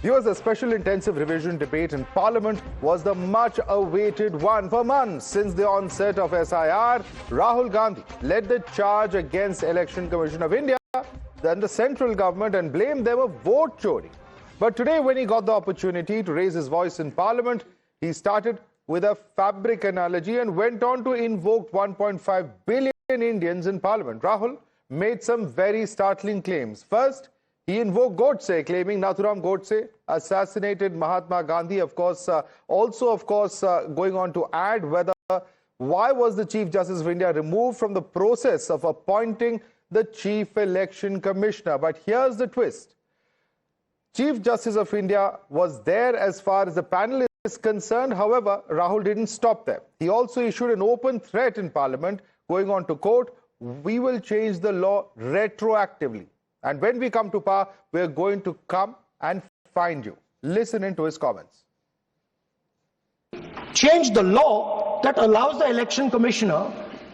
Viewers, a special intensive revision debate in Parliament was the much-awaited one. For months since the onset of SIR, Rahul Gandhi led the charge against Election Commission of India and the central government and blamed them of vote chori. But today, when he got the opportunity to raise his voice in Parliament, he started with a fabric analogy and went on to invoke 1.5 billion Indians in Parliament. Rahul made some very startling claims. First, he invoked Godse, claiming Nathuram Godse assassinated Mahatma Gandhi. Of course, going on to add why was the Chief Justice of India removed from the process of appointing the Chief Election Commissioner. But here's the twist. Chief Justice of India was there as far as the panel is concerned. However, Rahul didn't stop there. He also issued an open threat in Parliament, going on to quote, "We will change the law retroactively. And when we come to power, we're going to come and find you." Listen into his comments. Change the law that allows the election commissioner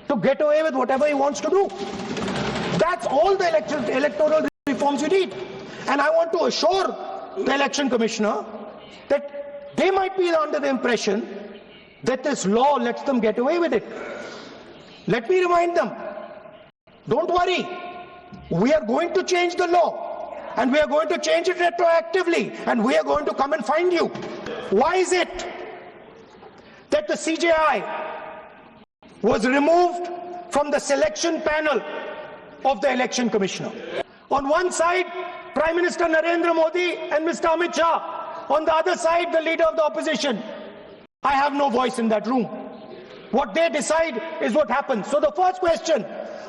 to get away with whatever he wants to do. That's all the electoral reforms you need. And I want to assure the election commissioner that they might be under the impression that this law lets them get away with it. Let me remind them, don't worry. We are going to change the law, and we are going to change it retroactively, and we are going to come and find you. Why is it that the CJI was removed from the selection panel of the election commissioner? On one side, Prime Minister Narendra Modi and Mr. Amit Shah. On the other side, the leader of the opposition. I have no voice in that room. What they decide is what happens. So the first question,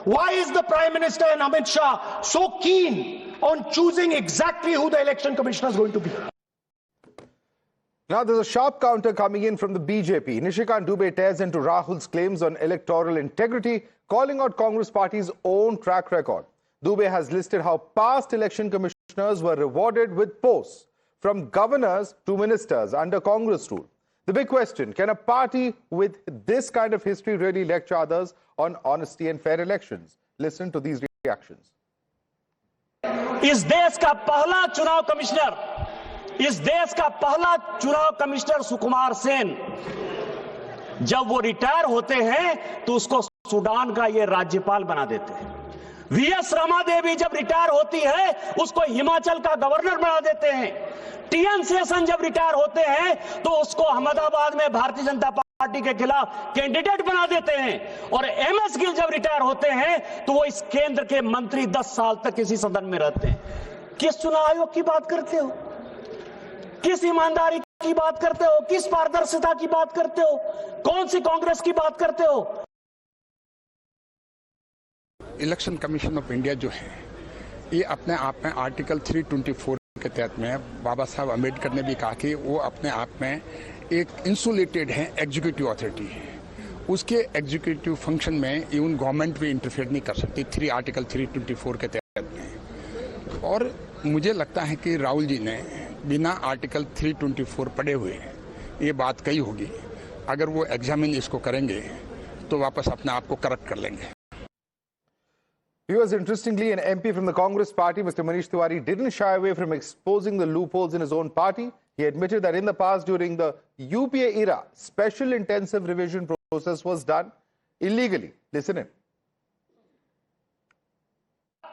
why is the Prime Minister and Amit Shah so keen on choosing exactly who the election commissioner is going to be? Now there's a sharp counter coming in from the BJP. Nishikant Dubey tears into Rahul's claims on electoral integrity, calling out Congress party's own track record. Dubey has listed how past election commissioners were rewarded with posts, from governors to ministers under Congress rule. The big question, can a party with this kind of history really lecture others on honesty and fair elections? Listen to these reactions. इस देश का पहला चुनाव commissioner Sukumar Sen, जब वो retire होते हैं तो उसको सूडान का ये राज्यपाल बना देते हैं। वीएस रमा देवी जब रिटायर होती है उसको हिमाचल का गवर्नर बना देते हैं। टीएन शेषन जब रिटायर होते हैं तो उसको अहमदाबाद में भारतीय जनता पार्टी के खिलाफ कैंडिडेट बना देते हैं। और एमएस गिल जब रिटायर होते हैं तो वो इस केंद्र के मंत्री 10 साल तक इसी सदन में रहते हैं। किस चुनाव आयोग की बात करते हो? किस ईमानदारी की बात करते हो? किस पारदर्शिता की बात करते हो? कौन सी कांग्रेस की बात करते हो? इलेक्शन कमीशन ऑफ इंडिया जो है, ये अपने आप में आर्टिकल 324 के तहत में बाबा साहब अम्बेडकर ने भी कहा कि वो अपने आप में एक इंसुलेटेड है, एग्जीक्यूटिव अथॉरिटी है। उसके एग्जीक्यूटिव फंक्शन में इवन गवर्नमेंट भी इंटरफेयर नहीं कर सकती आर्टिकल 324 के तहत में। और मुझे लगता है कि राहुल जी ने बिना आर्टिकल 324 पढ़े हुए ये बात कही होगी। अगर वो एग्जामिन इसको करेंगे तो वापस अपने आप को करेक्ट कर लेंगे। Viewers, interestingly, an MP from the Congress party, Mr. Manish Tiwari, didn't shy away from exposing the loopholes in his own party. He admitted that in the past, during the UPA era, special intensive revision process was done illegally. Listen in.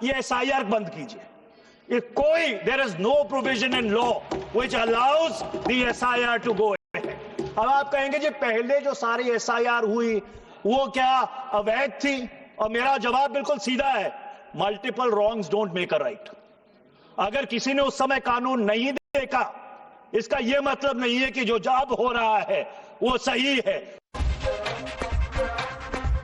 ये SIR बंद कीजिए। there is no provision in law which allows the SIR to go ahead. अब आप कहेंगे जी पहले जो सारी SIR हुई वो क्या अवैध थी? और मेरा जवाब बिल्कुल सीधा है, multiple wrongs don't make a right. अगर किसी ने उस समय कानून नहीं देखा, इसका यह मतलब नहीं है कि जो जब हो रहा है वो सही है।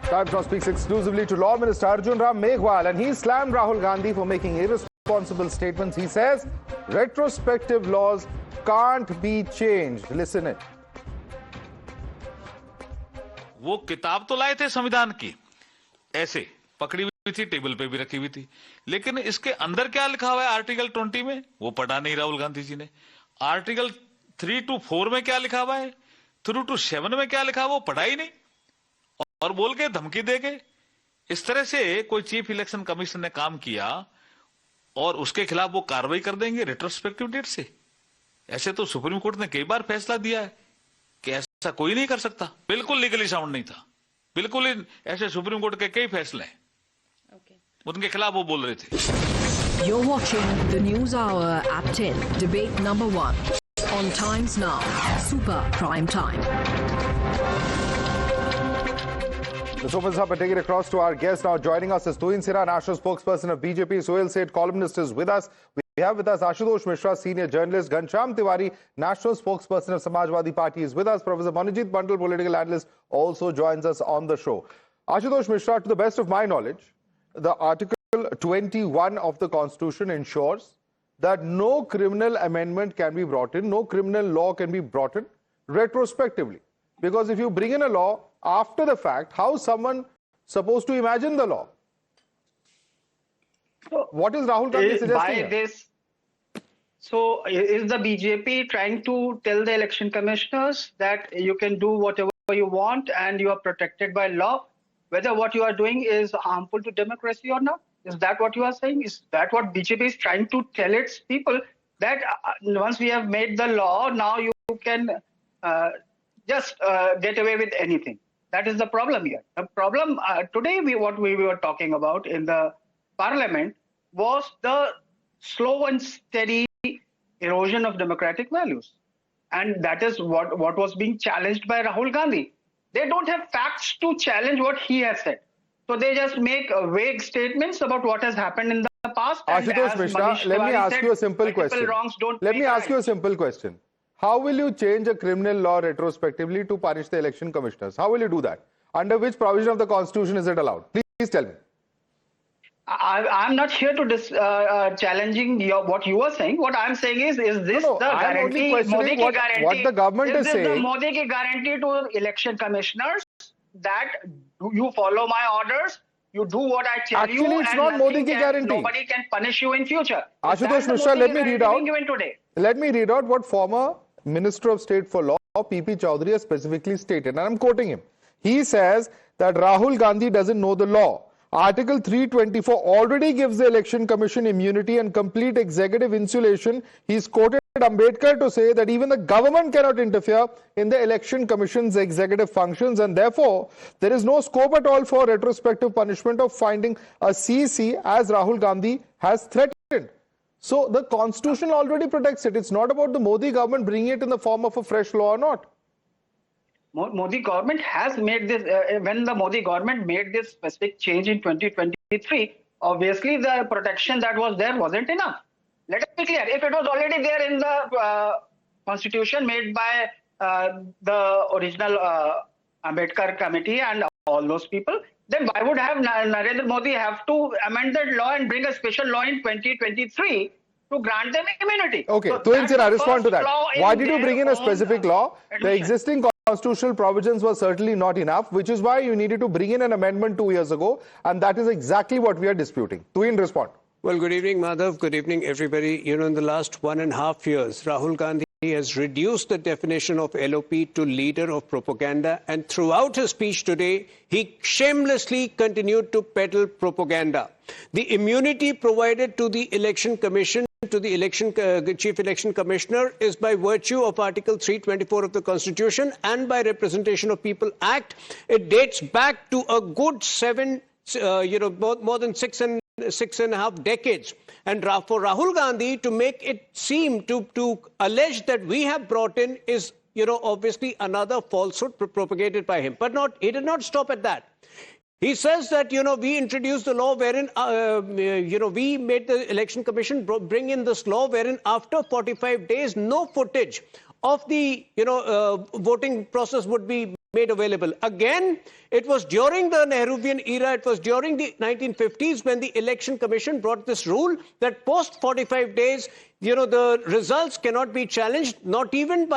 Times now speaks exclusively to Law Minister Arjun Ram Meghwal, and he slammed Rahul Gandhi for making irresponsible statements. He says retrospective laws can't be changed. Listen in. वो किताब तो लाए थे संविधान की, ऐसे पकड़ी हुई थी, टेबल पे भी रखी हुई थी, लेकिन इसके अंदर क्या लिखा हुआ है आर्टिकल 20 में वो पढ़ा नहीं राहुल गांधी जी ने। आर्टिकल 3 to 4 में क्या लिखा हुआ है, 3 to 7 में क्या लिखा हुआ वो पढ़ा ही नहीं, और बोल के धमकी दे के इस तरह से कोई चीफ इलेक्शन कमीशन ने काम किया और उसके खिलाफ वो कार्रवाई कर देंगे रेट्रोस्पेक्टिव डेट से। ऐसे तो सुप्रीम कोर्ट ने कई बार फैसला दिया है कि ऐसा कोई नहीं कर सकता, बिल्कुल लीगली साउंड नहीं था, बिल्कुल ही ऐसे सुप्रीम कोर्ट के कई फैसले हैं, उनके खिलाफ वो बोल रहे थे। You're watching the News Hour at 10, debate number 1 on Times Now, Super Prime Time. This opens up and take it across to our guest. Now joining us is Tuin Sira, national spokesperson of BJP. Sohail Seth, columnist, is with us. We have with us Ashutosh Mishra, senior journalist. Ghanshyam Tiwari, national spokesperson of Samajwadi Party, is with us. Professor Manojit Bandal, political analyst, also joins us on the show. Ashutosh Mishra, to the best of my knowledge, the Article 21 of the Constitution ensures that no criminal amendment can be brought in, no criminal law can be brought in retrospectively. Because if you bring in a law after the fact, how is someone supposed to imagine the law? So, what is Rahul Gandhi suggesting? By this, so is the BJP trying to tell the election commissioners that you can do whatever you want and you are protected by law, whether what you are doing is harmful to democracy or not? Is that what you are saying? Is that what BJP is trying to tell its people, that once we have made the law, now you can just get away with anything? That is the problem here. The problem today, what we were talking about in the Parliament was the slow and steady erosion of democratic values. And that is what was being challenged by Rahul Gandhi. They don't have facts to challenge what he has said. So they just make vague statements about what has happened in the past. Ashutosh Mishra, let me ask you a simple question. Let me ask you a simple question. How will you change a criminal law retrospectively to punish the election commissioners? How will you do that? Under which provision of the Constitution is it allowed? Please tell me. I'm not here to challenging what you are saying. What I'm saying is this the guarantee? Modi ki guarantee, what the government is saying. Is the Modi ki guarantee to election commissioners that you follow my orders, you do what I tell you, it's not Modi ki guarantee. Nobody can punish you in future. Ashutosh Mishra, let me read out. Let me read out what former Minister of State for Law, P.P. Chowdhury, has specifically stated, and I'm quoting him. He says that Rahul Gandhi doesn't know the law. Article 324 already gives the Election Commission immunity and complete executive insulation. He's quoted Ambedkar to say that even the government cannot interfere in the Election Commission's executive functions, and therefore there is no scope at all for retrospective punishment of finding a CEC, as Rahul Gandhi has threatened. So the Constitution already protects it. It's not about the Modi government bringing it in the form of a fresh law or not. Modi government has made this, when the Modi government made this specific change in 2023, obviously the protection that was there wasn't enough. Let us be clear, if it was already there in the constitution made by the original Ambedkar committee and all those people, then why would have Narendra Modi have to amend that law and bring a special law in 2023 to grant them immunity? Okay, so Tuin Sira, respond to that. Why did you bring in a specific law? The existing constitutional provisions were certainly not enough, which is why you needed to bring in an amendment 2 years ago, and that is exactly what we are disputing. Tuin, respond. Well, good evening, Madhav. Good evening, everybody. You know, in the last 1.5 years, Rahul Gandhi has reduced the definition of LOP to leader of propaganda, and throughout his speech today, he shamelessly continued to peddle propaganda. The immunity provided to the Election Commission, to the Chief Election Commissioner, is by virtue of Article 324 of the Constitution and by Representation of People Act. It dates back to a good more than six and a half decades. And for Rahul Gandhi to make it seem to allege that we have brought in is, obviously another falsehood propagated by him. But he did not stop at that. He says that, we introduced the law wherein, we made the Election Commission bring in this law wherein after 45 days, no footage of the, voting process would be made available. Again, it was during the Nehruvian era, it was during the 1950s when the Election Commission brought this rule that post 45 days, the results cannot be challenged, not even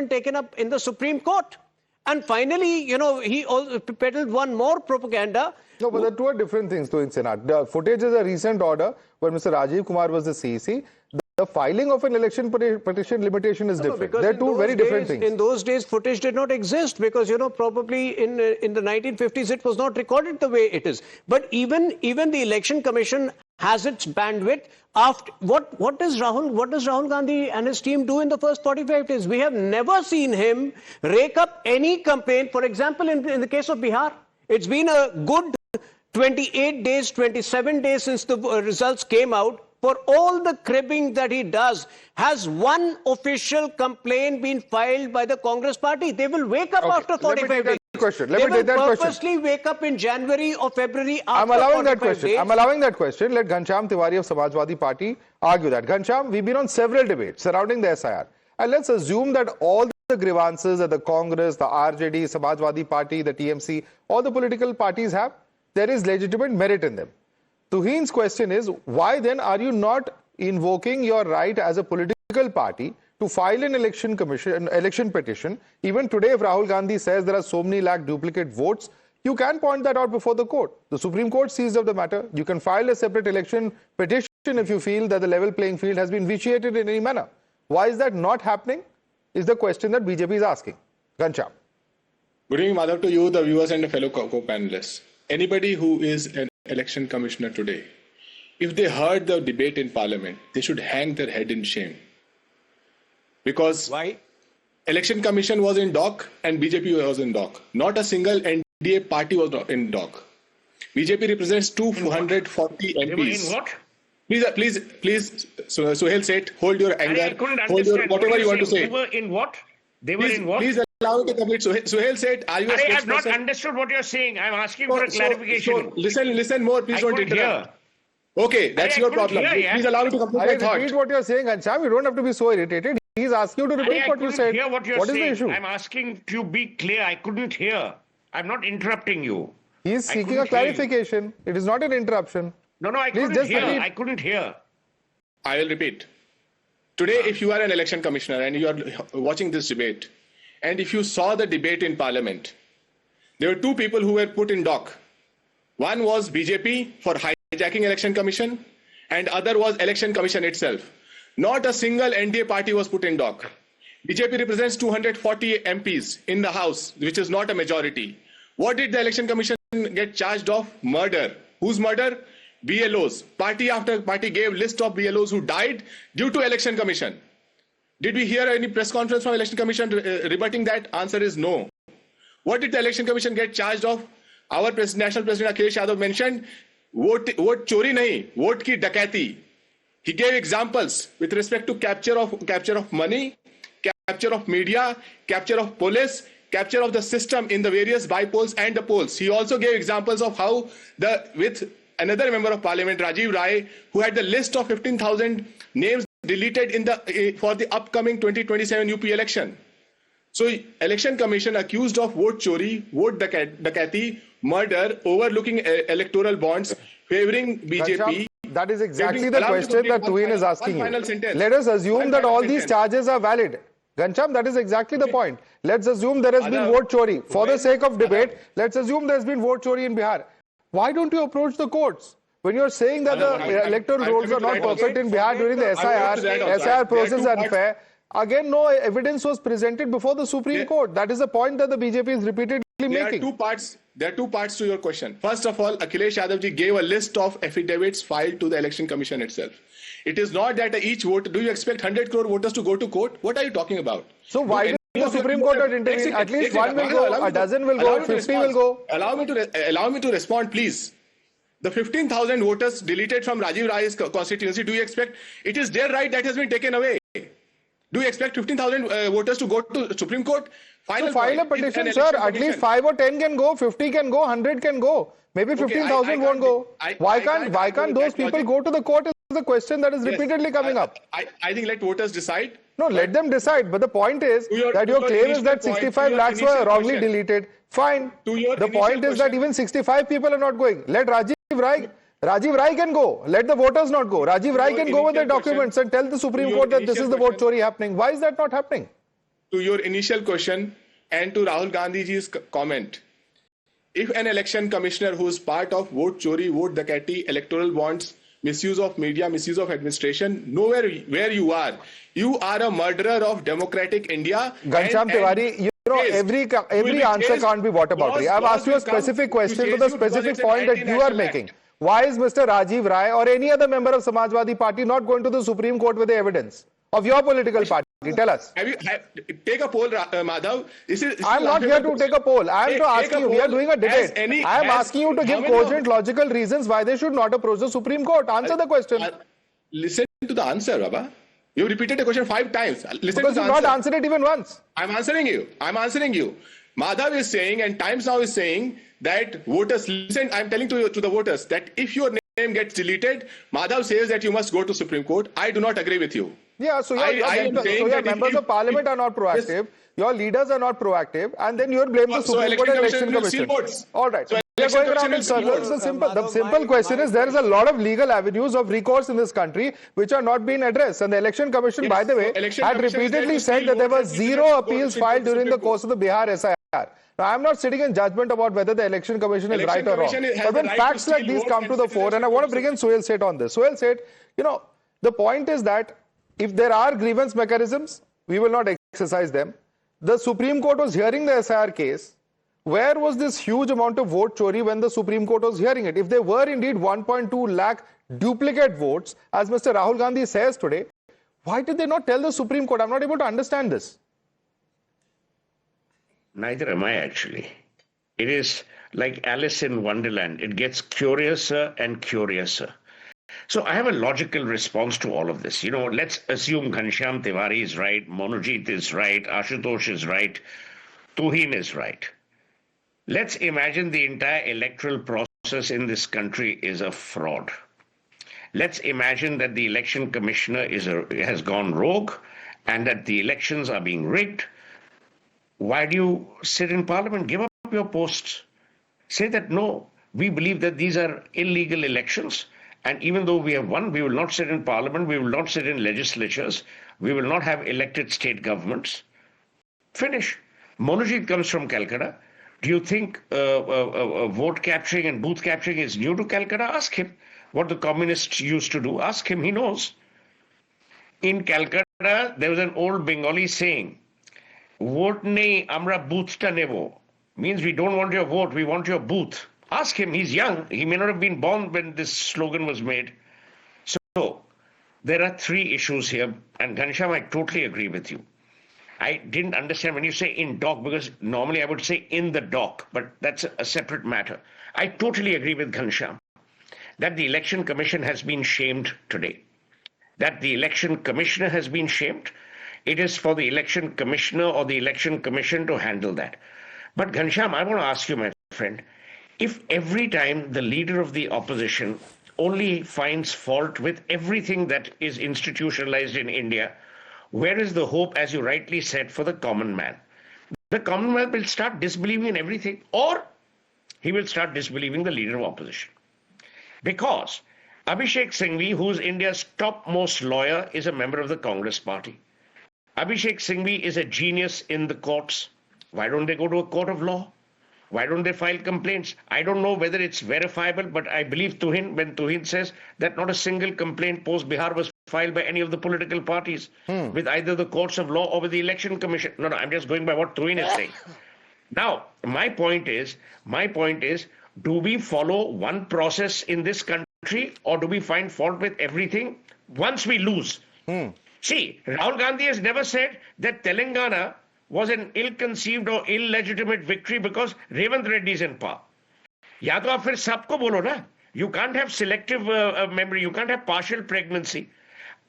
taken up in the Supreme Court. And finally, he also peddled one more propaganda. No, but the two are different things, Tuin Sira. The footage is a recent order when Mr. Rajiv Kumar was the CEC. The filing of an election petition limitation is different. They're two very different things. In those days, footage did not exist because, probably in the 1950s, it was not recorded the way it is. But even the Election Commission has its bandwidth. After what does Rahul Gandhi and his team do in the first 45 days? We have never seen him rake up any campaign. For example, in the case of Bihar, it's been a good 28 days, 27 days since the results came out. For all the cribbing that he does, has one official complaint been filed by the Congress party? They will wake up after 45 days. Let me take that question. Purposely wake up in January or February after I'm allowing that 45 question. days. I'm allowing that question. Let Ghanshyam Tiwari of Samajwadi Party argue that. Ghanshyam, we've been on several debates surrounding the SIR. And let's assume that all the grievances that the Congress, the RJD, Samajwadi Party, the TMC, all the political parties have, there is legitimate merit in them. Tuhin's question is, why then are you not invoking your right as a political party to file an election petition? Even today, if Rahul Gandhi says there are so many lakh duplicate votes, you can point that out before the court. The Supreme Court sees of the matter. You can file a separate election petition if you feel that the level playing field has been vitiated in any manner. Why is that not happening? Is the question that BJP is asking. Ghanshyam. Good evening, Madhav, to you, the viewers, and the fellow co-panelists. Anybody who is an election commissioner today, if they heard the debate in Parliament, they should hang their head in shame. Because Why? Election Commission was in dock and BJP was in dock. Not a single NDA party was in dock. BJP represents 240 MPs. They were in what? Please, Suhail said, hold your anger, I couldn't hold your understand whatever what you want to say. They were in what? They were Please, in what? please allow me to complete. Suhail said, are you a I have not spokesperson? understood what you're saying. I'm asking for a clarification. Listen more. Please I don't couldn't interrupt. hear. Okay, that's I your couldn't problem. hear, yeah. Please allow me to complete I my repeat thought. what you're saying, Ghanshyam. You don't have to be so irritated. He's asking you to repeat I what you couldn't said. hear what you're What is saying. the issue? I'm asking to be clear. I couldn't hear. I'm not interrupting you. He is I seeking couldn't a clarification. It is not an interruption. No, I Please couldn't just hear. repeat. I couldn't hear. I will repeat. Today, if you are an election commissioner and you are watching this debate, and if you saw the debate in Parliament, there were two people who were put in dock. One was BJP for hijacking Election Commission, and other was Election Commission itself. Not a single NDA party was put in dock. BJP represents 240 MPs in the House, which is not a majority. What did the Election Commission get charged of? Murder. Whose murder? BLOs. Party after party gave list of BLOs who died due to Election Commission. Did we hear any press conference from Election Commission rebutting that? Answer is no. What did the Election Commission get charged of? Our National President Akhilesh Yadav mentioned, vote chori nahi, vote ki dakati. He gave examples with respect to capture of money, capture of media, capture of police, capture of the system in the various bypolls and the polls. He also gave examples of how with another member of Parliament, Rajiv Rai, who had the list of 15,000 names deleted for the upcoming 2027 UP election. So, Election Commission accused of vote chori, vote dakati, murder, overlooking electoral bonds, favoring BJP. Ghanshyam, that is exactly the question that Tuhin is asking you. Let us assume that all these charges are valid. Ghanshyam, that is exactly the point. Let's assume there has been vote chori. For the sake of debate, let's assume there has been vote chori in Bihar. Why don't you approach the courts? When you're saying that the electoral rolls are not perfect in Bihar during the SIR process is unfair, again, no evidence was presented before the Supreme Court. That is the point that the BJP is repeatedly making. There are two parts to your question. First of all, Akhilesh Yadav ji gave a list of affidavits filed to the Election Commission itself. It is not that each vote, do you expect 100 crore voters to go to court? What are you talking about? So why did the Supreme Court not intervene? At least one will go, a dozen will go, 50 will go. Allow me to respond, please. The 15,000 voters deleted from Rajiv Rai's constituency, do you expect it is their right that has been taken away? Do you expect 15,000 voters to go to Supreme Court? So file a petition, sir. At least 5 or 10 can go, 50 can go, 100 can go. Maybe 15,000 won't go. Why can't those people go to the court is the question that is repeatedly coming up. I think let voters decide. No, let them decide. But the point is that your claim is that 65 lakhs were wrongly deleted. Fine. The point is that even 65 people are not going. Let Rajiv Rai can go. Let the voters not go. Rajiv Rai can go with the documents and tell the Supreme Court that this is the vote chori happening. Why is that not happening? To your initial question and to Rahul Gandhi's comment, if an election commissioner who is part of vote chori, vote dakati, electoral bonds, misuse of media, misuse of administration, nowhere where you are a murderer of democratic India. Ghanshyam Tiwari, you know, every answer can't be whataboutery. I've asked you a specific question to the specific point that you are making. Why is Mr. Rajiv Rai or any other member of Samajwadi Party not going to the Supreme Court with the evidence of your political party? Tell us. Take a poll, Madhav. I'm not here to take a poll. I am asking you. We are doing a debate. I am asking you to give cogent, logical reasons why they should not approach the Supreme Court. Answer the question. Listen to the answer, Baba. You repeated the question 5 times. Listen because to the you answer. not answered it even once. I'm answering you. Madhav is saying, and Times Now is saying, that voters, listen, I'm telling to the voters that if your name gets deleted, Madhav says that you must go to Supreme Court. I do not agree with you. Yeah, so your members of parliament are not proactive, your leaders are not proactive, and then you blame the Supreme Court and Election Commission. All right. We are going around in circles. The simple question is, there is a lot of legal avenues of recourse in this country which are not being addressed. And the Election Commission, by the way, had repeatedly said that there were 0 appeals filed during the course of the Bihar SIR. Now, I'm not sitting in judgment about whether the Election Commission is right or wrong. But when facts like these come to the fore, and I want to bring in Suhail Seth on this. Suhail Seth, the point is that if there are grievance mechanisms, we will not exercise them. The Supreme Court was hearing the SIR case. Where was this huge amount of vote chori when the Supreme Court was hearing it? If there were indeed 1.2 lakh duplicate votes, as Mr. Rahul Gandhi says today, why did they not tell the Supreme Court? I'm not able to understand this. Neither am I, actually. It is like Alice in Wonderland. It gets curiouser and curiouser. So I have a logical response to all of this. Let's assume Ghanshyam Tiwari is right, Monojit is right, Ashutosh is right, Tuhin is right. Let's imagine the entire electoral process in this country is a fraud. Let's imagine that the election commissioner has gone rogue and that the elections are being rigged. Why do you sit in parliament? Give up your posts. Say that no, we believe that these are illegal elections. And even though we have won, we will not sit in parliament, we will not sit in legislatures, we will not have elected state governments. Finish. Monojit comes from Calcutta. Do you think vote capturing and booth capturing is new to Calcutta? Ask him what the communists used to do. Ask him, he knows. In Calcutta, there was an old Bengali saying, vote nahi, amra booth ta nebo. Means we don't want your vote, we want your booth. Ask him, he's young. He may not have been born when this slogan was made. So, there are 3 issues here. And Ghanshyam, I totally agree with you. I didn't understand when you say in dock, because normally I would say in the dock, but that's a separate matter. I totally agree with Ghanshyam that the Election Commission has been shamed today. That the Election Commissioner has been shamed. It is for the Election Commissioner or the Election Commission to handle that. But Ghanshyam, I want to ask you, my friend, if every time the leader of the opposition only finds fault with everything that is institutionalized in India, where is the hope, as you rightly said, for the common man? The common man will start disbelieving in everything, or he will start disbelieving the leader of opposition. Because Abhishek Singhvi, who's India's topmost lawyer, is a member of the Congress party. Abhishek Singhvi is a genius in the courts. Why don't they go to a court of law? Why don't they file complaints? I don't know whether it's verifiable, but I believe Tuhin when Tuhin says that not a single complaint post-Bihar was filed by any of the political parties with either the courts of law or with the Election Commission. No, I'm just going by what Tuhin is saying. Now, my point is, do we follow one process in this country or do we find fault with everything once we lose? See, Rahul Gandhi has never said that Telangana was an ill-conceived or illegitimate victory because Revant Reddy is in power. या तो आप फिर सबको बोलो ना. You can't have selective memory. You can't have partial pregnancy.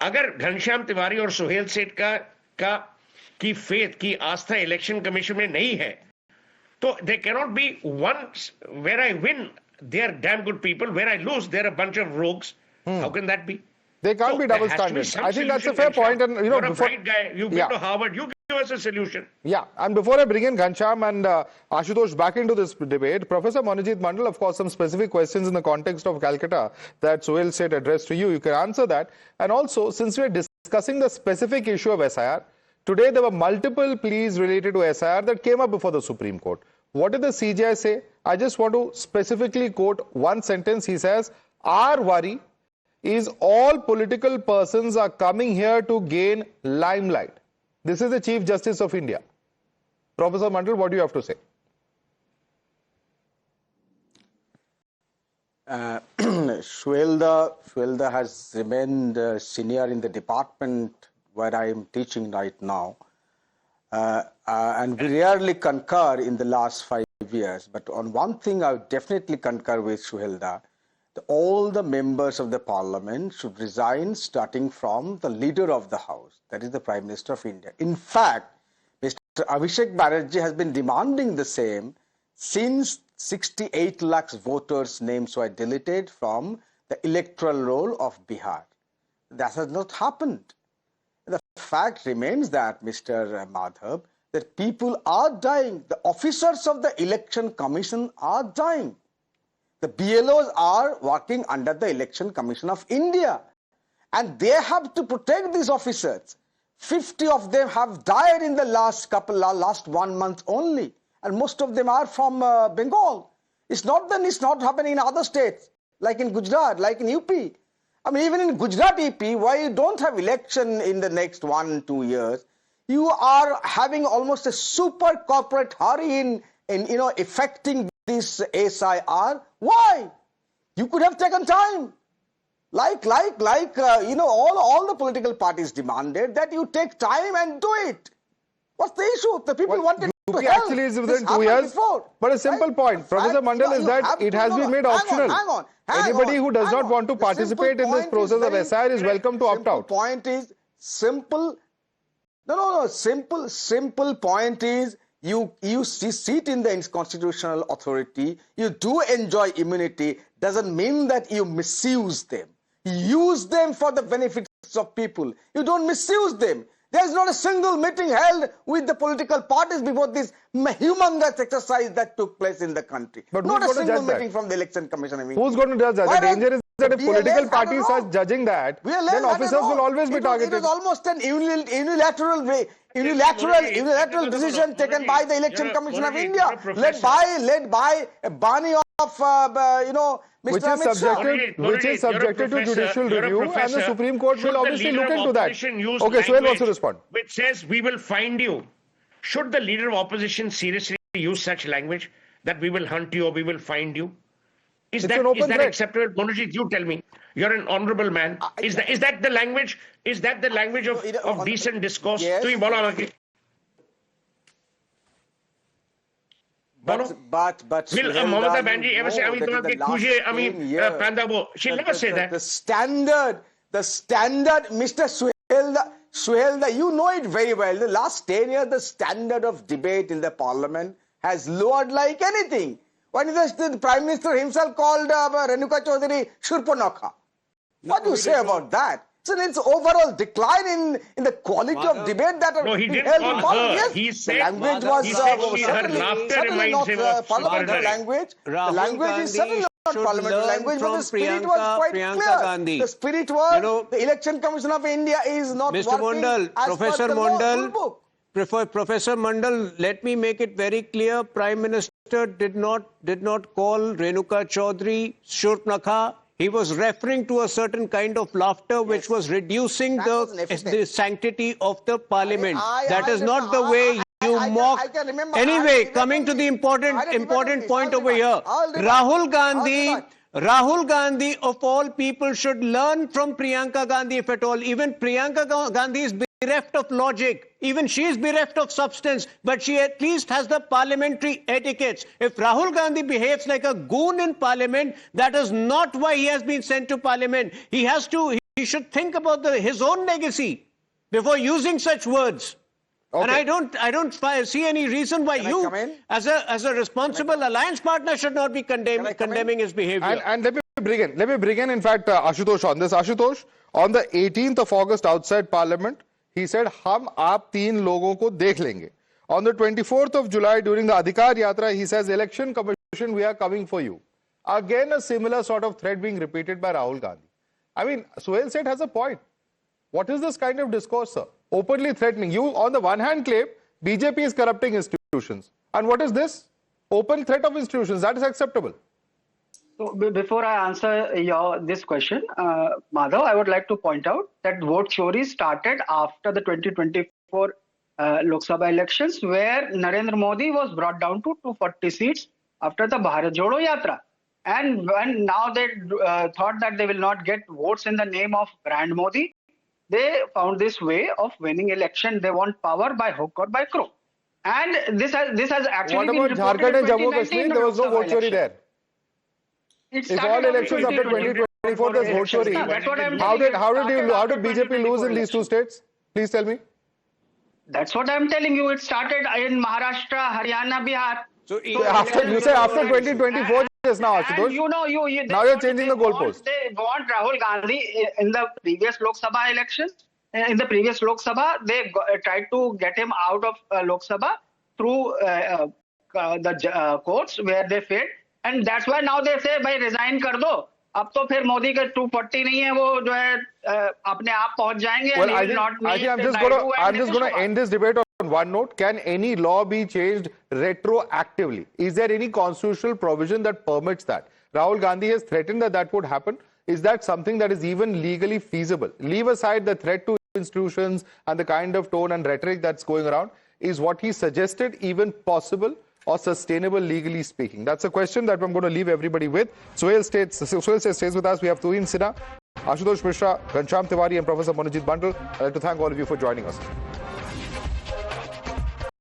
अगर घनश्याम तिवारी और सुहेल सेठ की faith की आस्था इलेक्शन कमीशन में नहीं है, तो there cannot be one where I win, they are damn good people. Where I lose, they're a bunch of rogues. How can that be? They can't be double standards. I think that's a fair point. And you're a bright guy. You've been to Harvard. You give us a solution. Yeah. And before I bring in Ghanshyam and Ashutosh back into this debate, Professor Monojit Mandal, of course, some specific questions in the context of Calcutta that Suhail said addressed to you. You can answer that. And also, since we're discussing the specific issue of SIR, today there were multiple pleas related to SIR that came up before the Supreme Court. What did the CJI say? I just want to specifically quote one sentence. He says, our worry is all political persons are coming here to gain limelight. This is the Chief Justice of India. Professor Mandal, what do you have to say? Shwelda has remained senior in the department where I am teaching right now. And we rarely concur in the last 5 years. But on one thing, I would definitely concur with Shwelda. All the members of the parliament should resign, starting from the leader of the house, that is the Prime Minister of India. In fact, Mr. Abhishek Banerjee has been demanding the same since 68 lakhs voters' names were deleted from the electoral roll of Bihar. That has not happened. The fact remains that, Mr. Madhav, that people are dying. The officers of the Election Commission are dying. The BLOs are working under the Election Commission of India. And they have to protect these officers. 50 of them have died in the last 1 month only. And most of them are from Bengal. It's not that it's not happening in other states, like in Gujarat, like in UP. I mean, even in Gujarat EP, where you don't have election in the next 1-2 years, you are having almost a super corporate hurry in effecting this SIR. Why? You could have taken time. All the political parties demanded that you take time and do it. What's the issue? The people wanted to help. Actually is within 2 years. But a simple point, Professor Mandal, is that it has been made optional. Anybody who does not want to participate in this process of SIR is welcome to opt out. Simple point is you sit in the constitutional authority, you do enjoy immunity, doesn't mean that you misuse them. Use them for the benefits of people. You don't misuse them. There's not a single meeting held with the political parties before this humongous exercise that took place in the country. But not a single meeting from the Election Commission. Who's going to judge that? The danger is that if political parties are judging that, then officers will always be targeted. It was almost an unilateral decision taken by the Election Commission of India, led by a Bani of Mr. Which is subjected to judicial review, and the Supreme Court will obviously look into that. Okay, Suhail wants to respond. Which says we will find you. Should the leader of opposition seriously use such language that we will hunt you or we will find you? Is that acceptable? Monojit, you tell me. You're an honorable man. Is that the language? Is that the language of decent discourse? Yes. But will Mamata Banerjee ever say, she'll never say that. The standard, Mr. Suhail, you know it very well. The last 10 years, the standard of debate in the parliament has lowered like anything. When the Prime Minister himself called Renuka Chaudhary Shurpanakha. What do you say about that? So it's overall decline in the quality of debate that he didn't call her. Yes, He said, the language was her laughter reminds him of parliamentary language. The language is certainly not parliamentary language, but the spirit was quite clear. The spirit was the Election Commission of India is not Mr. working Mondal, as Professor per the Mondal, book. Professor Mandal, let me make it very clear. Prime Minister did not call Renuka Chaudhary Shurpanakha. He was referring to a certain kind of laughter which was reducing the sanctity of the parliament. That is not the way you mock. Anyway, coming to the important point over here, Rahul Gandhi of all people should learn from Priyanka Gandhi, if at all. Even Priyanka Gandhi is bereft of logic. Even she is bereft of substance, but she at least has the parliamentary etiquettes. If Rahul Gandhi behaves like a goon in parliament, that is not why he has been sent to parliament. He should think about his own legacy before using such words. Okay. And I don't see any reason why you, as a responsible alliance partner, should not be condemning his behavior. And let me begin. In fact, Ashutosh on this. Ashutosh, on the 18th of August outside Parliament, he said, "Hum aap teen logon ko dekh lenge." On the 24th of July, during the Adhikar Yatra, he says, "Election Commission, we are coming for you." Again, a similar sort of threat being repeated by Rahul Gandhi. I mean, Suhail Seth has a point. What is this kind of discourse, sir? Openly threatening. You, on the one hand, claim BJP is corrupting institutions. And what is this? Open threat of institutions. That is acceptable. So before I answer this question, Madhav, I would like to point out that vote chori started after the 2024 Lok Sabha elections, where Narendra Modi was brought down to 240 seats after the Bharat Jodo Yatra. And when now they thought that they will not get votes in the name of brand Modi, they found this way of winning election. They want power by hook or by crook. And this has actually What been about reported Jharkhand and in Jammu 2019 Kashmir? There was no Lok Sabha vote chori election. there. It If all started elections after 2024 there's vote elections. chori, That's what I'm how telling did you. how did BJP lose in these two states? Please tell me. That's what I'm telling you. It started in Maharashtra, Haryana, Bihar. So You say after 2024 just now, And Ashutosh. Now you're changing the goalpost. They want Rahul Gandhi in the previous Lok Sabha elections. In the previous Lok Sabha, they tried to get him out of Lok Sabha through the courts where they failed. And that's why now they say, भाई resign कर दो. अब तो फिर मोदी के 240 नहीं है, वो जो है अपने आप पहुंच जाएंगे. Well, I think I'm just going to end this debate on one note. Can any law be changed retroactively? Is there any constitutional provision that permits that? Rahul Gandhi has threatened that that would happen. Is that something that is even legally feasible? Leave aside the threat to institutions and the kind of tone and rhetoric that's going around. Is what he suggested even possible or sustainable legally speaking? That's a question that I'm going to leave everybody with. Suhail stays with us. We have Tuhin Sinha, Ashutosh Mishra, Ghanshyam Tiwari and Professor Manojit Bandal. I'd like to thank all of you for joining us.